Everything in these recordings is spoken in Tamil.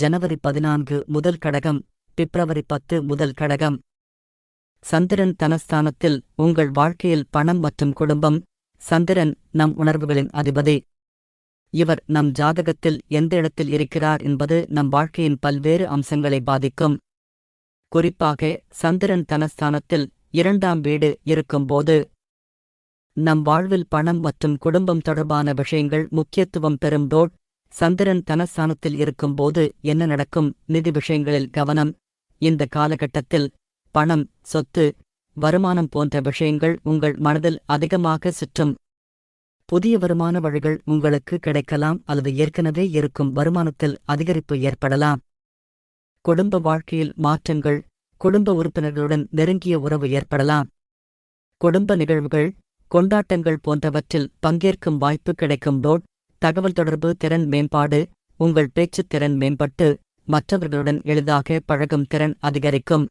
ஜனவரி 14 முதல் கடகம், பிப்ரவரி 10 முதல் கடகம். சந்திரன் தனஸ்தானத்தில் உங்கள் வாழ்க்கையில் பணம் மற்றும் குடும்பம். சந்திரன் நம் உணர்வுகளின் அதிபதி. இவர் நம் ஜாதகத்தில் எந்த இடத்தில் இருக்கிறார் என்பது நம் வாழ்க்கையின் பல்வேறு அம்சங்களை பாதிக்கும். குறிப்பாக சந்திரன் தனஸ்தானத்தில் 2ஆம் வீடு இருக்கும்போது நம் வாழ்வில் பணம் மற்றும் குடும்பம் தொடர்பான விஷயங்கள் முக்கியத்துவம் பெறும். சந்திரன் தனஸ்தானத்தில் இருக்கும்போது என்ன நடக்கும்? நிதி விஷயங்களில் கவனம். இந்த காலகட்டத்தில் பணம், சொத்து, வருமானம் போன்ற விஷயங்கள் உங்கள் மனதில் அதிகமாக சுற்றும். புதிய வருமான வழிகள் உங்களுக்கு கிடைக்கலாம் அல்லது ஏற்கனவே இருக்கும் வருமானத்தில் அதிகரிப்பு ஏற்படலாம். குடும்ப வாழ்க்கையில் மாற்றங்கள். குடும்ப உறுப்பினர்களுடன் நெருங்கிய உறவு ஏற்படலாம். குடும்ப நிகழ்வுகள், கொண்டாட்டங்கள் போன்றவற்றில் பங்கேற்கும் வாய்ப்பு கிடைக்கும். தகவல் தொடர்பு திறன் மேம்பாடு. உங்கள் பேச்சுத் திறன் மேம்பட்டு மற்றவர்களுடன் எளிதாக பழகும் திறன் அதிகரிக்கும்.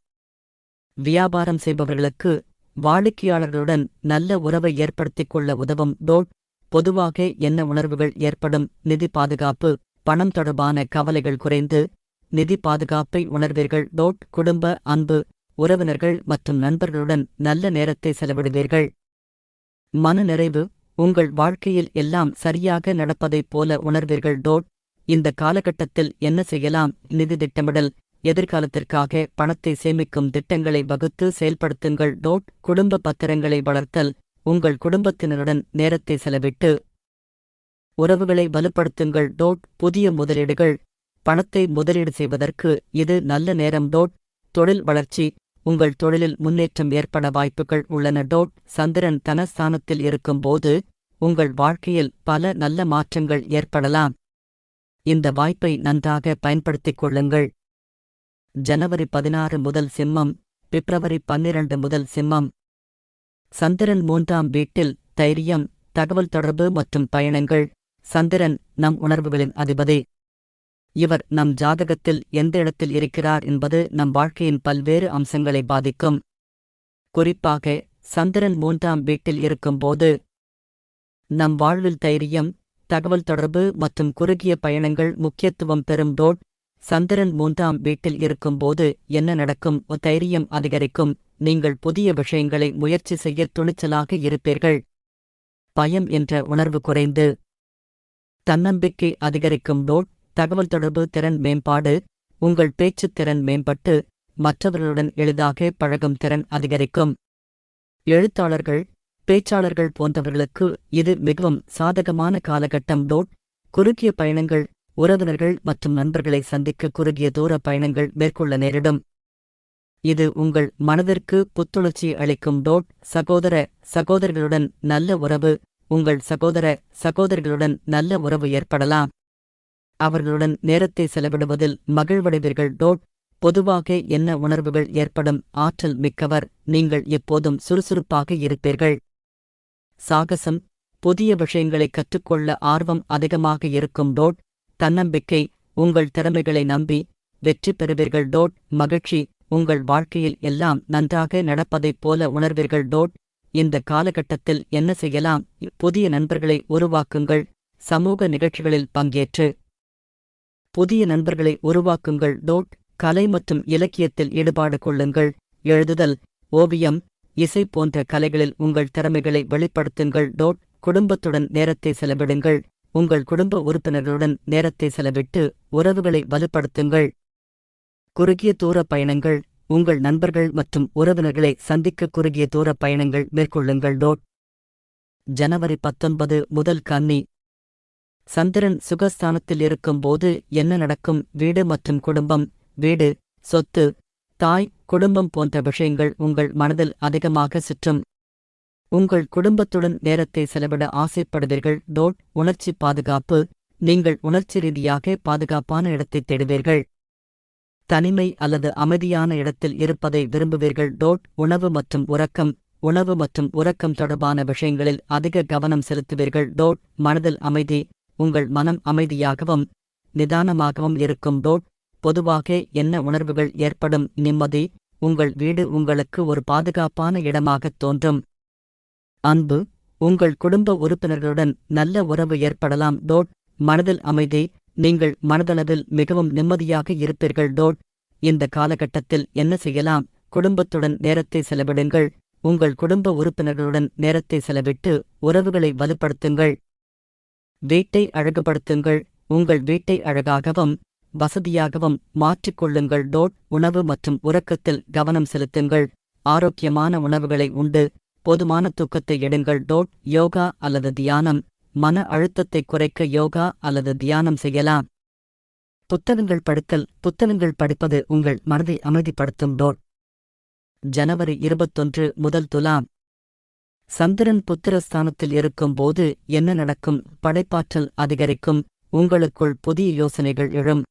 வியாபாரம் செய்பவர்களுக்கு வாடிக்கையாளர்களுடன் நல்ல உறவை ஏற்படுத்திக் கொள்ள உதவும். பொதுவாக என்ன உணர்வுகள் ஏற்படும்? நிதி பாதுகாப்பு. பணம் தொடர்பான கவலைகள் குறைந்து நிதி பாதுகாப்பை உணர்வீர்கள். குடும்ப அன்பு. உறவினர்கள் மற்றும் நண்பர்களுடன் நல்ல நேரத்தை செலவிடுவீர்கள். மன நிறைவு. உங்கள் வாழ்க்கையில் எல்லாம் சரியாக நடப்பதைப் போல உணர்வீர்கள். இந்த காலகட்டத்தில் என்ன செய்யலாம்? நிதி திட்டமிடல். எதிர்காலத்திற்காக பணத்தை சேமிக்கும் திட்டங்களை வகுத்து செயல்படுத்துங்கள். குடும்ப பத்திரங்களை வளர்த்தல். உங்கள் குடும்பத்தினருடன் நேரத்தை செலவிட்டு உறவுகளை வலுப்படுத்துங்கள். புதிய முதலீடுகள். பணத்தை முதலீடு செய்வதற்கு இது நல்ல நேரம். தொழில் வளர்ச்சி. உங்கள் தொழிலில் முன்னேற்றம் ஏற்பட வாய்ப்புகள் உள்ளன. சந்திரன் தனஸ்தானத்தில் இருக்கும்போது உங்கள் வாழ்க்கையில் பல நல்ல மாற்றங்கள் ஏற்படலாம். இந்த வாய்ப்பை நன்றாக பயன்படுத்திக் கொள்ளுங்கள். ஜனவரி 16 முதல் சிம்மம், பிப்ரவரி 12 முதல் சிம்மம். சந்திரன் 3ஆம் வீட்டில் தைரியம், தகவல் தொடர்பு மற்றும் பயணங்கள். சந்திரன் நம் உணர்வுகளின் அதிபதி. இவர் நம் ஜாதகத்தில் எந்த இடத்தில் இருக்கிறார் என்பது நம் வாழ்க்கையின் பல்வேறு அம்சங்களை பாதிக்கும். குறிப்பாக சந்திரன் 3ஆம் வீட்டில் இருக்கும்போது நம் வாழ்வில் தைரியம், தகவல் தொடர்பு மற்றும் குறுகிய பயணங்கள் முக்கியத்துவம் பெறும். சந்திரன் 3ஆம் வீட்டில் இருக்கும்போது என்ன நடக்கும்? தைரியம் அதிகரிக்கும். நீங்கள் புதிய விஷயங்களை முயற்சி செய்ய துணிச்சலாக இருப்பீர்கள். பயம் என்ற உணர்வு குறைந்து தன்னம்பிக்கை அதிகரிக்கும். தகவல் தொடர்பு திறன் மேம்பாடு. உங்கள் பேச்சுத் திறன் மேம்பட்டு மற்றவர்களுடன் எளிதாக பழகும் திறன் அதிகரிக்கும். எழுத்தாளர்கள், பேச்சாளர்கள் போன்றவர்களுக்கு இது மிகவும் சாதகமான காலகட்டம். குறுகிய பயணங்கள். உறவினர்கள் மற்றும் நண்பர்களை சந்திக்க குறுகிய தூர பயணங்கள் மேற்கொள்ள நேரிடும். இது உங்கள் மனதிற்கு புத்துணர்ச்சி அளிக்கும். சகோதர சகோதரிகளுடன் நல்ல உறவு. உங்கள் சகோதர சகோதரிகளுடன் நல்ல உறவு ஏற்படலாம். அவர்களுடன் நேரத்தை செலவிடுவதில் மகிழ்வடைவீர்கள். பொதுவாக என்ன உணர்வுகள் ஏற்படும்? ஆற்றல் மிக்கவர். நீங்கள் எப்போதும் சுறுசுறுப்பாக இருப்பீர்கள். சாகசம். புதிய விஷயங்களை கற்றுக்கொள்ள ஆர்வம் அதிகமாக இருக்கும். தன்னம்பிக்கை. உங்கள் திறமைகளை நம்பி வெற்றி பெறுவீர்கள். மகிழ்ச்சி. உங்கள் வாழ்க்கையில் எல்லாம் நன்றாக நடப்பதைப் போல உணர்வீர்கள். இந்த காலகட்டத்தில் என்ன செய்யலாம்? புதிய நண்பர்களை உருவாக்குங்கள். சமூக நிகழ்ச்சிகளில் பங்கேற்று புதிய நண்பர்களை உருவாக்குங்கள். கலை மற்றும் இலக்கியத்தில் ஈடுபாடு கொள்ளுங்கள். எழுதுதல், ஓவியம், இசை போன்ற கலைகளில் உங்கள் திறமைகளை வெளிப்படுத்துங்கள். குடும்பத்துடன் நேரத்தை செலவிடுங்கள். உங்கள் குடும்ப உறுப்பினர்களுடன் நேரத்தை செலவிட்டு உறவுகளை வலுப்படுத்துங்கள். குறுகிய தூர பயணங்கள். உங்கள் நண்பர்கள் மற்றும் உறவினர்களை சந்திக்க குறுகிய தூர பயணங்கள் மேற்கொள்ளுங்கள். ஜனவரி 19 முதல் கன்னி. சந்திரன் சுகஸ்தானத்தில் இருக்கும்போது என்ன நடக்கும்? வீடு மற்றும் குடும்பம். வீடு, சொத்து, தாய், குடும்பம் போன்ற விஷயங்கள் உங்கள் மனதில் அதிகமாக சுற்றும். உங்கள் குடும்பத்துடன் நேரத்தை செலவிட ஆசைப்படுவீர்கள். உணர்ச்சி பாதுகாப்பு. நீங்கள் உணர்ச்சி ரீதியாக பாதுகாப்பான இடத்தை தேடுவீர்கள். தனிமை அல்லது அமைதியான இடத்தில் இருப்பதை விரும்புவீர்கள். உணவு மற்றும் உறக்கம். உணவு மற்றும் உறக்கம் தொடர்பான விஷயங்களில் அதிக கவனம் செலுத்துவீர்கள். மனதில் அமைதி. உங்கள் மனம் அமைதியாகவும் நிதானமாகவும் இருக்கும். பொதுவாக என்ன உணர்வுகள் ஏற்படும்? நிம்மதி. உங்கள் வீடு உங்களுக்கு ஒரு பாதுகாப்பான இடமாகத் தோன்றும். அன்பு. உங்கள் குடும்ப உறுப்பினர்களுடன் நல்ல உறவு ஏற்படலாம். மனதில் அமைதி. நீங்கள் மனதளவில் மிகவும் நிம்மதியாக இருப்பீர்கள். இந்த காலகட்டத்தில் என்ன செய்யலாம்? குடும்பத்துடன் நேரத்தை செலவிடுங்கள். உங்கள் குடும்ப உறுப்பினர்களுடன் நேரத்தை செலவிட்டு உறவுகளை வலுப்படுத்துங்கள். வீட்டை அழகுபடுத்துங்கள். உங்கள் வீட்டை அழகாகவும் வசதியாகவும் மாற்றிக்கொள்ளுங்கள். உணவு மற்றும் உறக்கத்தில் கவனம் செலுத்துங்கள். ஆரோக்கியமான உணவுகளை உண்டு போதுமான தூக்கத்தை எடுங்கள். யோகா அல்லது தியானம். மன அழுத்தத்தை குறைக்க யோகா அல்லது தியானம் செய்யலாம். புத்தகங்கள் படிப்பது உங்கள் மனதை அமைதிப்படுத்தும். ஜனவரி 21 முதல் துலாம். சந்திரன் புத்திரஸ்தானத்தில் இருக்கும்போது என்ன நடக்கும்? படைப்பாற்றல் அதிகரிக்கும். உங்களுக்குள் புதிய யோசனைகள் எழும்.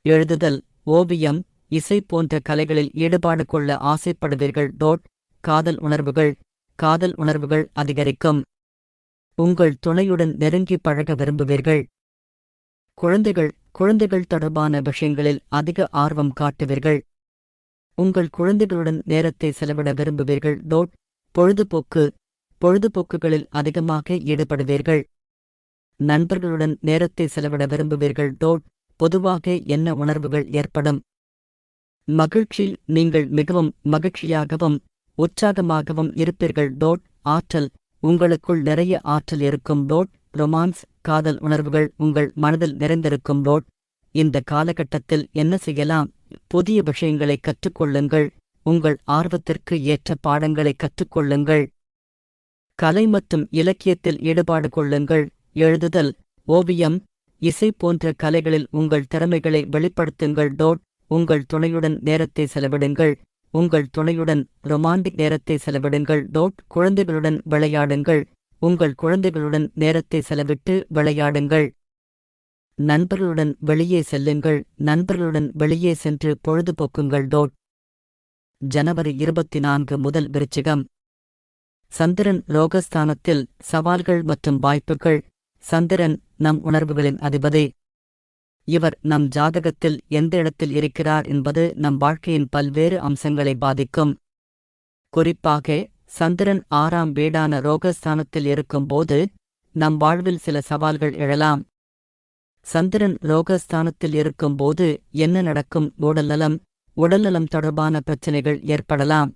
எழுதுதல், ஓவியம், இசை போன்ற கலைகளில் ஈடுபாடு கொள்ள ஆசைப்படுவீர்கள். காதல் உணர்வுகள் அதிகரிக்கும். உங்கள் துணையுடன் நெருங்கி பழக விரும்புவீர்கள். குழந்தைகள் தொடர்பான விஷயங்களில் அதிக ஆர்வம் காட்டுவீர்கள். உங்கள் குழந்தைகளுடன் நேரத்தை செலவிட விரும்புவீர்கள். பொழுதுபோக்குகளில் அதிகமாக ஈடுபடுவீர்கள். நண்பர்களுடன் நேரத்தை செலவிட விரும்புவீர்கள். பொதுவாக என்ன உணர்வுகள் ஏற்படும்? மகிழ்ச்சி. நீங்கள் மிகவும் மகிழ்ச்சியாகவும் உற்சாகமாகவும் இருப்பீர்கள். ஆற்றல். உங்களுக்குள் நிறைய ஆற்றல் இருக்கும். ரொமான்ஸ். காதல் உணர்வுகள் உங்கள் மனதில் நிறைந்திருக்கும். இந்த காலகட்டத்தில் என்ன செய்யலாம்? புதிய விஷயங்களை கற்றுக்கொள்ளுங்கள். உங்கள் ஆர்வத்திற்கு ஏற்ற பாடங்களை கற்றுக்கொள்ளுங்கள். கலை மற்றும் இலக்கியத்தில் ஈடுபாடு கொள்ளுங்கள். எழுதுதல், ஓவியம், இசை போன்ற கலைகளில் உங்கள் திறமைகளை வெளிப்படுத்துங்கள். உங்கள் துணையுடன் நேரத்தை செலவிடுங்கள். உங்கள் துணையுடன் ரொமான்டிக் நேரத்தை செலவிடுங்கள். குழந்தைகளுடன் விளையாடுங்கள். உங்கள் குழந்தைகளுடன் நேரத்தை செலவிட்டு விளையாடுங்கள். நண்பர்களுடன் வெளியே செல்லுங்கள். நண்பர்களுடன் வெளியே சென்று பொழுதுபோக்குங்கள். ஜனவரி 24 முதல் விருச்சிகம். சந்திரன் ரோகஸ்தானத்தில். சவால்கள் மற்றும் வாய்ப்புகள். சந்திரன் நம் உணர்வுகளின் அதிபதி. இவர் நம் ஜாதகத்தில் எந்த இடத்தில் இருக்கிறார் என்பது நம் வாழ்க்கையின் பல்வேறு அம்சங்களை பாதிக்கும். குறிப்பாக சந்திரன் 6ஆம் வீடான ரோகஸ்தானத்தில் இருக்கும்போது நம் வாழ்வில் சில சவால்கள் எழலாம். சந்திரன் ரோகஸ்தானத்தில் இருக்கும்போது என்ன நடக்கும்? உடல்நலம் தொடர்பான பிரச்சினைகள் ஏற்படலாம்.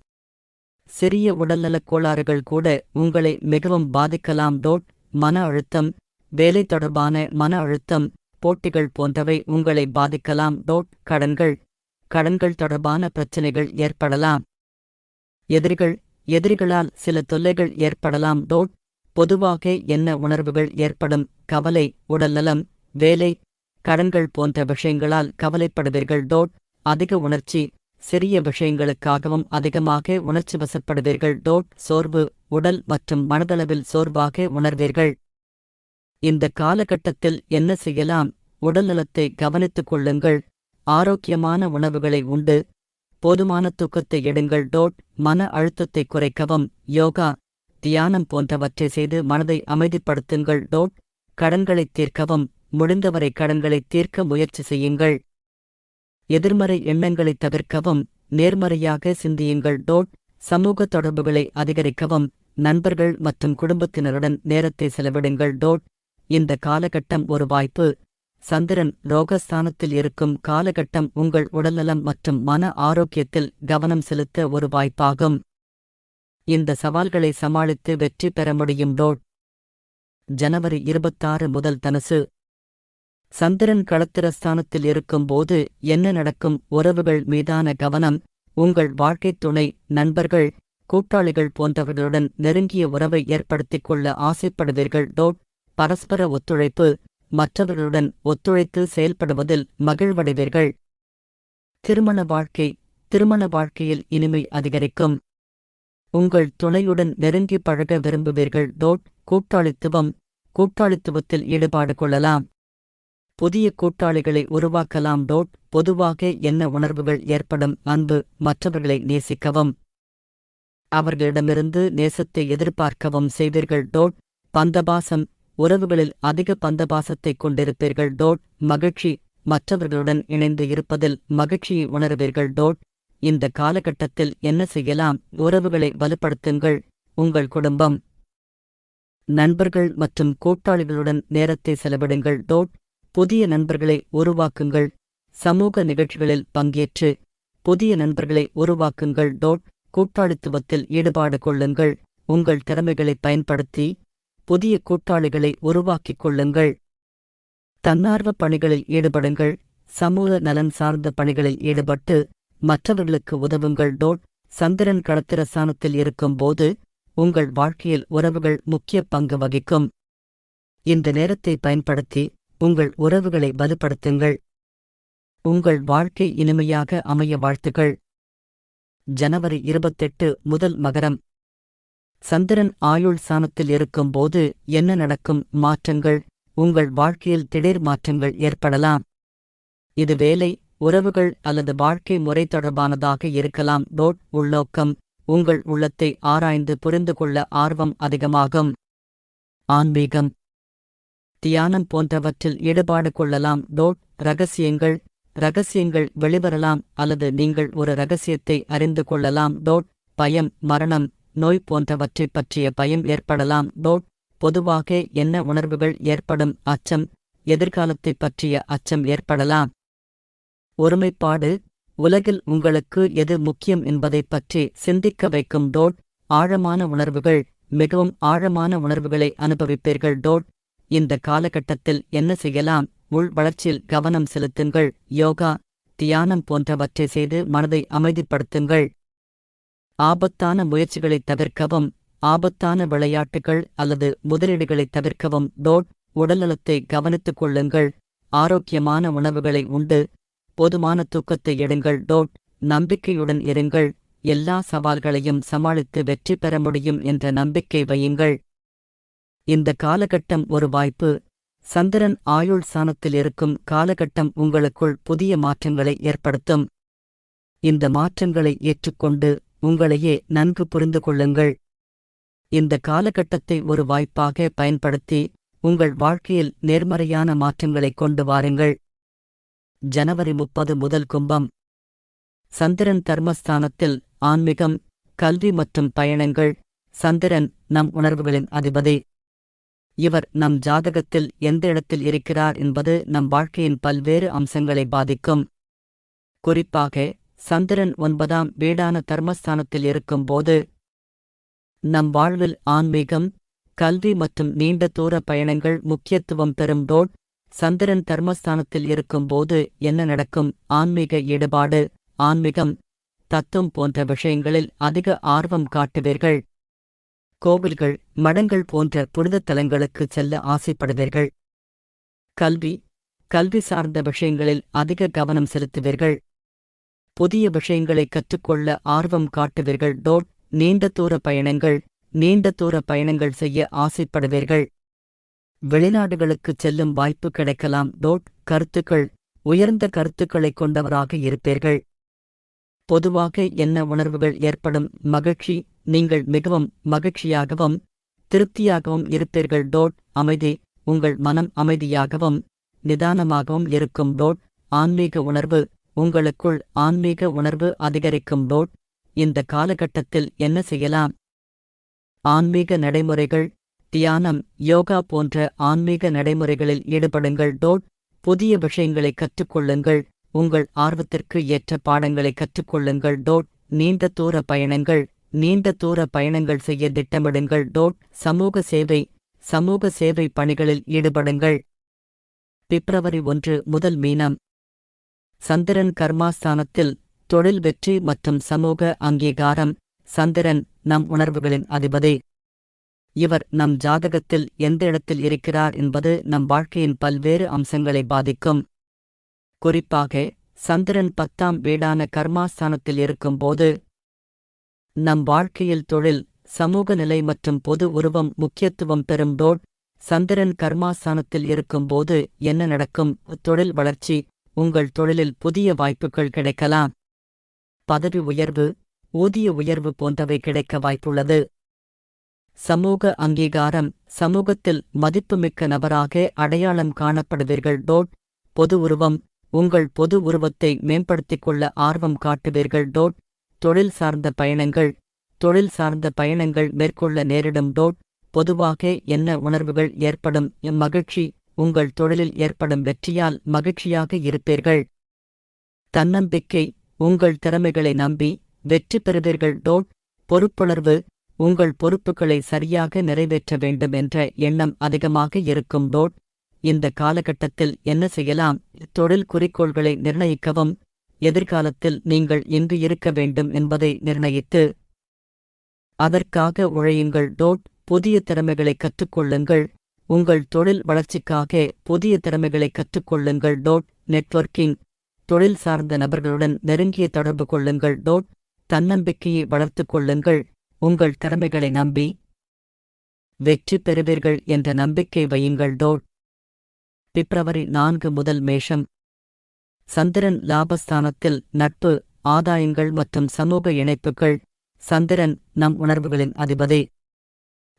சிறிய உடல்நலக் கோளாறுகள் கூட உங்களை மிகவும் பாதிக்கலாம். மன அழுத்தம், வேலை தொடர்பான மன அழுத்தம், போட்டிகள் போன்றவை உங்களை பாதிக்கலாம். கடன்கள் தொடர்பான பிரச்சினைகள் ஏற்படலாம். எதிரிகளால் சில தொல்லைகள் ஏற்படலாம். பொதுவாக என்ன உணர்வுகள் ஏற்படும்? கவலை, உடல்நலம், வேலை, கடன்கள் போன்ற விஷயங்களால் கவலைப்படுவீர்கள். அதிக உணர்ச்சி. சிறிய விஷயங்களுக்காகவும் அதிகமாக உணர்ச்சி வசப்படுவீர்கள். சோர்வு. உடல் மற்றும் மனதளவில் சோர்வாக உணர்வீர்கள். இந்த காலகட்டத்தில் என்ன செய்யலாம்? உடல்நலத்தை கவனித்துக் கொள்ளுங்கள். ஆரோக்கியமான உணவுகளை உண்டு போதுமான தூக்கத்தை எடுங்கள். மன அழுத்தத்தை குறைக்கவும் யோகா, தியானம் போன்றவற்றை செய்து மனதை அமைதிப்படுத்துங்கள். கடன்களைத் தீர்க்கவும் முடிந்தவரை கடன்களைத் தீர்க்க முயற்சி செய்யுங்கள். எதிர்மறை எண்ணங்களைத் தவிர்க்கவும் நேர்மறையாக சிந்தியுங்கள். சமூக தொடர்புகளை அதிகரிக்கவும் நண்பர்கள் மற்றும் குடும்பத்தினருடன் நேரத்தை செலவிடுங்கள். இந்த காலகட்டம் ஒரு வாய்ப்பு. சந்திரன் ரோகஸ்தானத்தில் இருக்கும் காலகட்டம் உங்கள் உடல்நலம் மற்றும் மன ஆரோக்கியத்தில் கவனம் செலுத்த ஒரு வாய்ப்பாகும். இந்த சவால்களை சமாளித்து வெற்றி பெற முடியும். ஜனவரி 26 முதல் தனுசு. சந்திரன் களத்திரஸ்தானத்தில் இருக்கும்போது என்ன நடக்கும்? உறவுகள் மீதான கவனம். உங்கள் வாழ்க்கைத் துணை, நண்பர்கள், கூட்டாளிகள் போன்றவர்களுடன் நெருங்கிய உறவை ஏற்படுத்திக் கொள்ள ஆசைப்படுவீர்கள். பரஸ்பர ஒத்துழைப்பு. மற்றவர்களுடன் ஒத்துழைத்து செயல்படுவதில் மகிழ்வடைவீர்கள். திருமண வாழ்க்கையில் இனிமை அதிகரிக்கும். உங்கள் துணையுடன் நெருங்கி பழக விரும்புவீர்கள். கூட்டாளித்துவத்தில் ஈடுபாடு கொள்ளலாம். புதிய கூட்டாளிகளை உருவாக்கலாம். பொதுவாக என்ன உணர்வுகள் ஏற்படும்? அன்பு. மற்றவர்களை நேசிக்கவும் அவர்களிடமிருந்து நேசத்தை எதிர்பார்க்கவும் செய்வீர்கள். பந்தபாசம். உறவுகளில் அதிக பந்தபாசத்தைக் கொண்டிருப்பீர்கள். மகிழ்ச்சி. மற்றவர்களுடன் இணைந்து இருப்பதில் மகிழ்ச்சியை உணர்வீர்கள். இந்த காலகட்டத்தில் என்ன செய்யலாம்? உறவுகளை வலுப்படுத்துங்கள். உங்கள் குடும்பம், நண்பர்கள் மற்றும் கூட்டாளிகளுடன் நேரத்தை செலவிடுங்கள். புதிய நண்பர்களை உருவாக்குங்கள். சமூக நிகழ்ச்சிகளில் பங்கேற்று புதிய நண்பர்களை உருவாக்குங்கள். கூட்டாளித்துவத்தில் ஈடுபாடு கொள்ளுங்கள். உங்கள் திறமைகளை பயன்படுத்தி புதிய கூட்டாளிகளை உருவாக்கிக் கொள்ளுங்கள். தன்னார்வ பணிகளில் ஈடுபடுங்கள். சமூக நலன் சார்ந்த பணிகளில் ஈடுபட்டு மற்றவர்களுக்கு உதவுங்கள். சந்திரன் களத்திர ஸ்தானத்தில் இருக்கும்போது உங்கள் வாழ்க்கையில் உறவுகள் முக்கிய பங்கு வகிக்கும். இந்த நேரத்தை பயன்படுத்தி உங்கள் உறவுகளை வலுப்படுத்துங்கள். உங்கள் வாழ்க்கை இனிமையாக அமைய வாழ்த்துகள். ஜனவரி 28 முதல் மகரம். சந்திரன் ஆயுள் ஸ்தானத்தில் இருக்கும்போது என்ன நடக்கும்? மாற்றங்கள். உங்கள் வாழ்க்கையில் திடீர் மாற்றங்கள் ஏற்படலாம். இது வேலை, உறவுகள் அல்லது வாழ்க்கை முறை தொடர்பானதாக இருக்கலாம். உள்நோக்கம். உங்கள் உள்ளத்தை ஆராய்ந்து புரிந்து கொள்ள ஆர்வம் அதிகமாகும். ஆன்மீகம், தியானம் போன்றவற்றில் ஈடுபாடு கொள்ளலாம். ரகசியங்கள். ரகசியங்கள் வெளிவரலாம் அல்லது நீங்கள் ஒரு ரகசியத்தை அறிந்து கொள்ளலாம். பயம், மரணம், நோய் போன்றவற்றைப் பற்றிய பயம் ஏற்படலாம். பொதுவாக என்ன உணர்வுகள் ஏற்படும்? அச்சம், எதிர்காலத்தைப் பற்றிய அச்சம் ஏற்படலாம். ஒருமைப்பாடு. உலகில் உங்களுக்கு எது முக்கியம் என்பதைப் பற்றி சிந்திக்க வைக்கும். ஆழமான உணர்வுகள். மிகவும் ஆழமான உணர்வுகளை அனுபவிப்பீர்கள். இந்த காலகட்டத்தில் என்ன செய்யலாம்? உள் வளர்ச்சியில் கவனம் செலுத்துங்கள். யோகா, தியானம் போன்றவற்றை செய்து மனதை அமைதிப்படுத்துங்கள். ஆபத்தான முயற்சிகளைத் தவிர்க்கவும். ஆபத்தான விளையாட்டுகள் அல்லது முதலீடுகளைத் தவிர்க்கவும். உடல்நலத்தை கவனித்துக் கொள்ளுங்கள். ஆரோக்கியமான உணவுகளை உண்டு போதுமான தூக்கத்தை எடுங்கள். நம்பிக்கையுடன் இருங்கள். எல்லா சவால்களையும் சமாளித்து வெற்றி பெற முடியும் என்ற நம்பிக்கை வையுங்கள். இந்த காலகட்டம் ஒரு வாய்ப்பு. சந்திரன் ஆயுள் ஸ்தானத்தில் இருக்கும் காலகட்டம் உங்களுக்குள் புதிய மாற்றங்களை ஏற்படுத்தும். இந்த மாற்றங்களை ஏற்றுக்கொண்டு உங்களையே நன்கு புரிந்து கொள்ளுங்கள். இந்த காலகட்டத்தை ஒரு வாய்ப்பாக பயன்படுத்தி உங்கள் வாழ்க்கையில் நேர்மறையான மாற்றங்களை கொண்டு வாருங்கள். ஜனவரி 30 முதல் கும்பம். சந்திரன் தர்மஸ்தானத்தில். ஆன்மீகம், கல்வி மற்றும் பயணங்கள். சந்திரன் நம் உணர்வுகளின் அதிபதி. இவர் நம் ஜாதகத்தில் எந்த இடத்தில் இருக்கிறார் என்பது நம் வாழ்க்கையின் பல்வேறு அம்சங்களை பாதிக்கும். குறிப்பாக சந்திரன் 9ஆம் வீடான தர்மஸ்தானத்தில் இருக்கும்போது நம் வாழ்வில் ஆன்மீகம், கல்வி மற்றும் நீண்ட தூர பயணங்கள் முக்கியத்துவம் பெறும். சந்திரன் தர்மஸ்தானத்தில் இருக்கும்போது என்ன நடக்கும்? ஆன்மீக ஈடுபாடு. ஆன்மீகம், தத்துவம் போன்ற விஷயங்களில் அதிக ஆர்வம் காட்டுவீர்கள். கோவில்கள், மடங்கள் போன்ற புனித தலங்களுக்கு செல்ல ஆசைப்படுவீர்கள். கல்வி, கல்வி சார்ந்த விஷயங்களில் அதிக கவனம் செலுத்துவீர்கள். புதிய விஷயங்களை கற்றுக்கொள்ள ஆர்வம் காட்டுவீர்கள். நீண்ட தூர பயணங்கள். நீண்ட தூர பயணங்கள் செய்ய ஆசைப்படுவீர்கள். வெளிநாடுகளுக்குச் செல்லும் வாய்ப்பு கிடைக்கலாம். கருத்துக்கள். உயர்ந்த கருத்துக்களைக் கொண்டவராக இருப்பீர்கள். பொதுவாக என்ன உணர்வுகள் ஏற்படும்? மகிழ்ச்சி. நீங்கள் மிகவும் மகிழ்ச்சியாகவும் திருப்தியாகவும் இருப்பீர்கள். அமைதி. உங்கள் மனம் அமைதியாகவும் நிதானமாகவும் இருக்கும். ஆன்மீக உணர்வு. உங்களுக்குள் ஆன்மீக உணர்வு அதிகரிக்கும். இந்த காலகட்டத்தில் என்ன செய்யலாம்? ஆன்மீக நடைமுறைகள். தியானம், யோகா போன்ற ஆன்மீக நடைமுறைகளில் ஈடுபடுங்கள். புதிய விஷயங்களை கற்றுக்கொள்ளுங்கள். உங்கள் ஆர்வத்திற்கு ஏற்ற பாடங்களை கற்றுக்கொள்ளுங்கள். நீண்ட தூர பயணங்கள். நீண்ட தூர பயணங்கள் செய்ய திட்டமிடுங்கள். சமூக சேவை. சமூக சேவை பணிகளில் ஈடுபடுங்கள். பிப்ரவரி 1 முதல் மீனம். சந்திரன் கர்மாஸ்தானத்தில். தொழில் வெற்றி மற்றும் சமூக அங்கீகாரம். சந்திரன் நம் உணர்வுகளின் அதிபதி. இவர் நம் ஜாதகத்தில் எந்த இடத்தில் இருக்கிறார் என்பது நம் வாழ்க்கையின் பல்வேறு அம்சங்களை பாதிக்கும். குறிப்பாக சந்திரன் 10ஆம் வீடான கர்மாஸ்தானத்தில் இருக்கும்போது நம் வாழ்க்கையில் தொழில், சமூக நிலை மற்றும் பொது உருவம் முக்கியத்துவம் பெறும். சந்திரன் கர்மாஸ்தானத்தில் இருக்கும்போது என்ன நடக்கும்? தொழில் வளர்ச்சி. உங்கள் தொழிலில் புதிய வாய்ப்புகள் கிடைக்கலாம். பதவி உயர்வு, ஊதிய உயர்வு போன்றவை கிடைக்க வாய்ப்புள்ளது. சமூக அங்கீகாரம். சமூகத்தில் மதிப்புமிக்க நபராக அடையாளம் காணப்படுவீர்கள். பொது உருவம். உங்கள் பொது உருவத்தை மேம்படுத்திக் கொள்ள ஆர்வம் காட்டுவீர்கள். தொழில் சார்ந்த பயணங்கள். தொழில் சார்ந்த பயணங்கள் மேற்கொள்ள நேரிடும். பொதுவாக என்ன உணர்வுகள் ஏற்படும்? மகிழ்ச்சி. உங்கள் தொழிலில் ஏற்படும் வெற்றியால் மகிழ்ச்சியாக இருப்பீர்கள். தன்னம்பிக்கை, உங்கள் திறமைகளை நம்பி வெற்றி பெறுவீர்கள். பொறுப்புணர்வு, உங்கள் பொறுப்புகளை சரியாக நிறைவேற்ற வேண்டும் என்ற எண்ணம் அதிகமாக இருக்கும். இந்த காலகட்டத்தில் என்ன செய்யலாம்? தொழில் குறிக்கோள்களை நிர்ணயிக்கவும். எதிர்காலத்தில் நீங்கள் எங்கு இருக்க வேண்டும் என்பதை நிர்ணயித்து அதற்காக உழையுங்கள். புதிய திறமைகளை கற்றுக்கொள்ளுங்கள். உங்கள் தொழில் வளர்ச்சிக்காக புதிய திறமைகளை கற்றுக்கொள்ளுங்கள். நெட்வொர்க்கிங், தொழில் சார்ந்த நபர்களுடன் நெருங்கிய தொடர்பு கொள்ளுங்கள். தன்னம்பிக்கையை வளர்த்துக் கொள்ளுங்கள். உங்கள் திறமைகளை நம்பி வெற்றி பெறுவீர்கள் என்ற நம்பிக்கை வையுங்கள். பிப்ரவரி 4 முதல் மேஷம். சந்திரன் லாபஸ்தானத்தில். நட்பு, ஆதாயங்கள் மற்றும் சமூக இணைப்புகள். சந்திரன் நம் உணர்வுகளின் அதிபதி.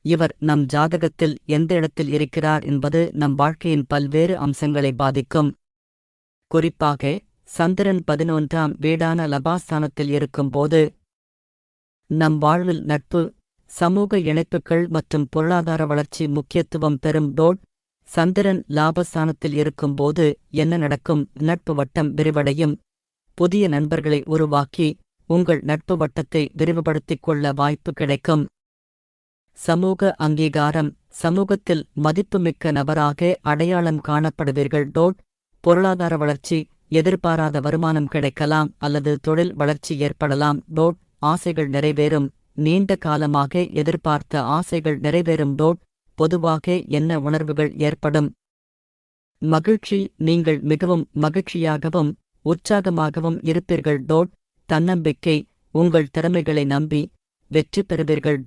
இவர் நம் ஜாதகத்தில் எந்த இடத்தில் இருக்கிறார் என்பது நம் வாழ்க்கையின் பல்வேறு அம்சங்களை பாதிக்கும். குறிப்பாக சந்திரன் 11ஆம் வீடான லாபஸ்தானத்தில் இருக்கும்போது நம் வாழ்வில் நட்பு, சமூக இணைப்புகள் மற்றும் பொருளாதார வளர்ச்சி முக்கியத்துவம் பெறும். சந்திரன் லாபஸ்தானத்தில் இருக்கும்போது என்ன நடக்கும்? நட்பு வட்டம் விரிவடையும். புதிய நண்பர்களை உருவாக்கி உங்கள் நட்பு வட்டத்தை விரிவுபடுத்திக் கொள்ள வாய்ப்பு கிடைக்கும். சமூக அங்கீகாரம், சமூகத்தில் மதிப்புமிக்க நபராக அடையாளம் காணப்படுவீர்கள். பொருளாதார வளர்ச்சி, எதிர்பாராத வருமானம் கிடைக்கலாம் அல்லது தொழில் வளர்ச்சி ஏற்படலாம். ஆசைகள் நிறைவேறும். நீண்ட காலமாக எதிர்பார்த்த ஆசைகள் நிறைவேறும். பொதுவாக என்ன உணர்வுகள் ஏற்படும்? மகிழ்ச்சி, நீங்கள் மிகவும் மகிழ்ச்சியாகவும் உற்சாகமாகவும் இருப்பீர்கள். தன்னம்பிக்கை, உங்கள் திறமைகளை நம்பி வெற்றி பெறுவீர்கள்.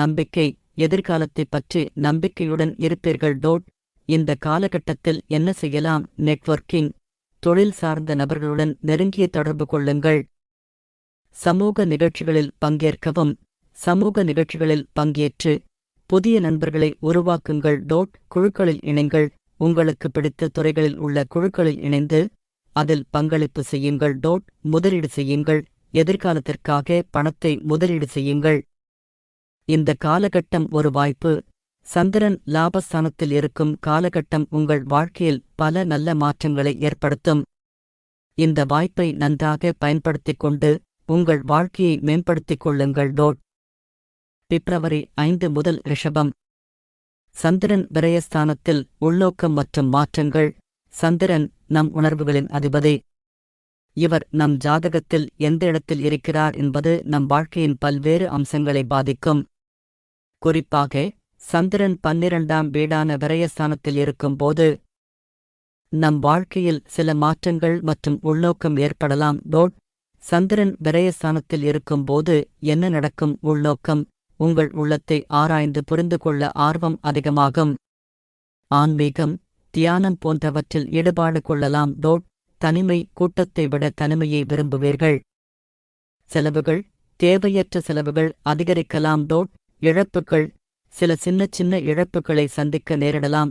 நம்பிக்கை, எதிர்காலத்தைப் பற்றி நம்பிக்கையுடன் இருப்பீர்கள். இந்த காலகட்டத்தில் என்ன செய்யலாம்? நெட்வொர்க்கிங், தொழில் சார்ந்த நபர்களுடன் நெருங்கிய தொடர்பு கொள்ளுங்கள். சமூக நிகழ்ச்சிகளில் பங்கேற்கவும். சமூக நிகழ்ச்சிகளில் பங்கேற்று புதிய நண்பர்களை உருவாக்குங்கள். குழுக்களில் இணைங்கள். உங்களுக்கு பிடித்த துறைகளில் உள்ள குழுக்களில் இணைந்து அதில் பங்களிப்பு செய்யுங்கள். முதலீடு செய்யுங்கள். எதிர்காலத்திற்காக பணத்தை முதலீடு செய்யுங்கள். இந்த காலகட்டம் ஒரு வாய்ப்பு. சந்திரன் லாபஸ்தானத்தில் இருக்கும் காலகட்டம் உங்கள் வாழ்க்கையில் பல நல்ல மாற்றங்களை ஏற்படுத்தும். இந்த வாய்ப்பை நன்றாக பயன்படுத்திக் கொண்டு உங்கள் வாழ்க்கையை மேம்படுத்திக் கொள்ளுங்கள். பிப்ரவரி 5 முதல் ரிஷபம். சந்திரன் விரயஸ்தானத்தில். உள்நோக்கம் மற்றும் மாற்றங்கள். சந்திரன் நம் உணர்வுகளின் அதிபதி. இவர் நம் ஜாதகத்தில் எந்த இடத்தில் இருக்கிறார் என்பது நம் வாழ்க்கையின் பல்வேறு அம்சங்களை பாதிக்கும். குறிப்பாக சந்திரன் 12ஆம் வீடான விரயஸ்தானத்தில் இருக்கும்போது நம் வாழ்க்கையில் சில மாற்றங்கள் மற்றும் உள்நோக்கம் ஏற்படலாம். சந்திரன் விரயஸ்தானத்தில் இருக்கும்போது என்ன நடக்கும்? உள்நோக்கம், உங்கள் உள்ளத்தை ஆராய்ந்து புரிந்து கொள்ள ஆர்வம் அதிகமாகும். ஆன்மீகம், தியானம் போன்றவற்றில் ஈடுபாடு கொள்ளலாம். தனிமை, கூட்டத்தை விட தனிமையை விரும்புவீர்கள். செலவுகள், தேவையற்ற செலவுகள் அதிகரிக்கலாம். இழப்புகள், சில சின்ன இழப்புகளை சந்திக்க நேரிடலாம்.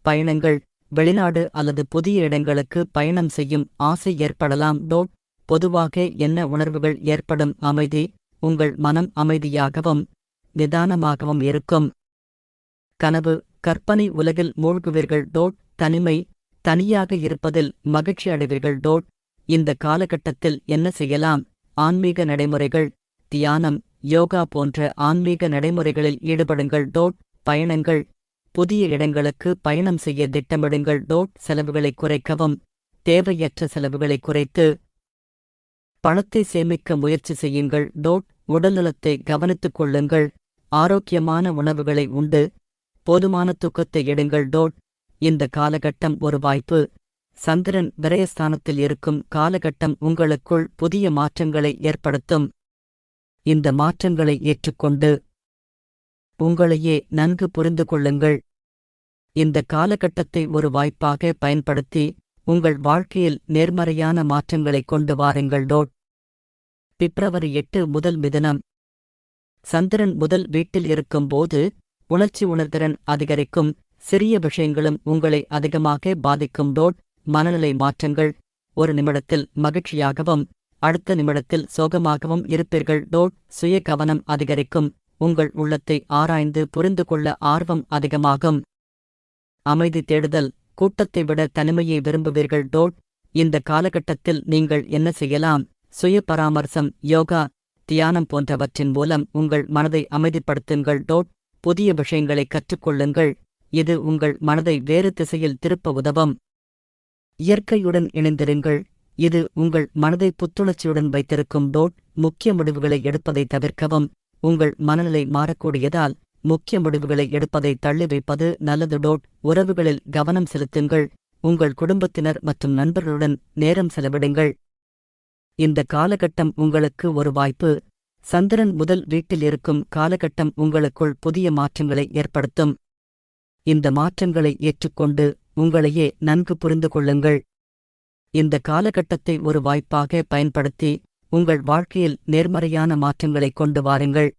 பயணங்கள், வெளிநாடு அல்லது புதிய இடங்களுக்கு பயணம் செய்யும் ஆசை ஏற்படலாம். பொதுவாக என்ன உணர்வுகள் ஏற்படும்? அமைதி, உங்கள் மனம் அமைதியாகவும் நிதானமாகவும் இருக்கும். கனவு, கற்பனை உலகில் மூழ்குவீர்கள். தனிமை, தனியாக இருப்பதில் மகிழ்ச்சி அடைவீர்கள். இந்த காலகட்டத்தில் என்ன செய்யலாம்? ஆன்மீக நடைமுறைகள், தியானம், யோகா போன்ற ஆன்மீக நடைமுறைகளில் ஈடுபடுங்கள். பயணங்கள், புதிய இடங்களுக்கு பயணம் செய்ய திட்டமிடுங்கள். செலவுகளை குறைக்கவும். தேவையற்ற செலவுகளை குறைத்து பணத்தை சேமிக்க முயற்சி செய்யுங்கள். உடல்நலத்தை கவனித்துக் கொள்ளுங்கள். ஆரோக்கியமான உணவுகளை உண்டு போதுமான தூக்கத்தை எடுங்கள். இந்த காலகட்டம் ஒரு வாய்ப்பு. சந்திரன் விரயஸ்தானத்தில் இருக்கும் காலகட்டம் உங்களுக்குள் புதிய மாற்றங்களை ஏற்படுத்தும். இந்த மாற்றங்களை ஏற்றுக்கொண்டு உங்களையே நன்கு புரிந்து கொள்ளுங்கள். இந்த காலகட்டத்தை ஒரு வாய்ப்பாக பயன்படுத்தி உங்கள் வாழ்க்கையில் நேர்மறையான மாற்றங்களை கொண்டு வாருங்கள். பிப்ரவரி 8 முதல் மிதுனம். சந்திரன் முதல் வீட்டில் இருக்கும்போது உணர்ச்சி உணர்திறன் அதிகரிக்கும். சிறிய விஷயங்களும் உங்களை அதிகமாக பாதிக்கும். மனநிலை மாற்றங்கள், ஒரு நிமிடத்தில் மகிழ்ச்சியாகவும் அடுத்த நிமிடத்தில் சோகமாகவும் இருப்பீர்கள். சுய கவனம் அதிகரிக்கும். உங்கள் உள்ளத்தை ஆராய்ந்து புரிந்து கொள்ள ஆர்வம் அதிகமாகும். அமைதி தேடுதல், கூட்டத்தை விட தனிமையை விரும்புவீர்கள். இந்த காலகட்டத்தில் நீங்கள் என்ன செய்யலாம்? சுய பராமர்சம், யோகா, தியானம் போன்றவற்றின் மூலம் உங்கள் மனதை அமைதிப்படுத்துங்கள். புதிய விஷயங்களை கற்றுக்கொள்ளுங்கள். இது உங்கள் மனதை வேறு திசையில் திருப்ப உதவும். இயற்கையுடன் இணைந்திருங்கள். இது உங்கள் மனதை புத்துணர்ச்சியுடன் வைத்திருக்கும். முக்கிய முடிவுகளை எடுப்பதை தவிர்க்கவும். உங்கள் மனநிலை மாறக்கூடியதால் முக்கிய முடிவுகளை எடுப்பதை தள்ளி வைப்பது நல்லது. உறவுகளில் கவனம் செலுத்துங்கள். உங்கள் குடும்பத்தினர் மற்றும் நண்பர்களுடன் நேரம் செலவிடுங்கள். இந்த காலகட்டம் உங்களுக்கு ஒரு வாய்ப்பு. சந்திரன் முதல் வீட்டில் இருக்கும் காலகட்டம் உங்களுக்குள் புதிய மாற்றங்களை ஏற்படுத்தும். இந்த மாற்றங்களை ஏற்றுக்கொண்டு உங்களையே நன்கு புரிந்து கொள்ளுங்கள். இந்த காலகட்டத்தை ஒரு வாய்ப்பாக பயன்படுத்தி உங்கள் வாழ்க்கையில் நேர்மறையான மாற்றங்களை கொண்டு வாருங்கள்.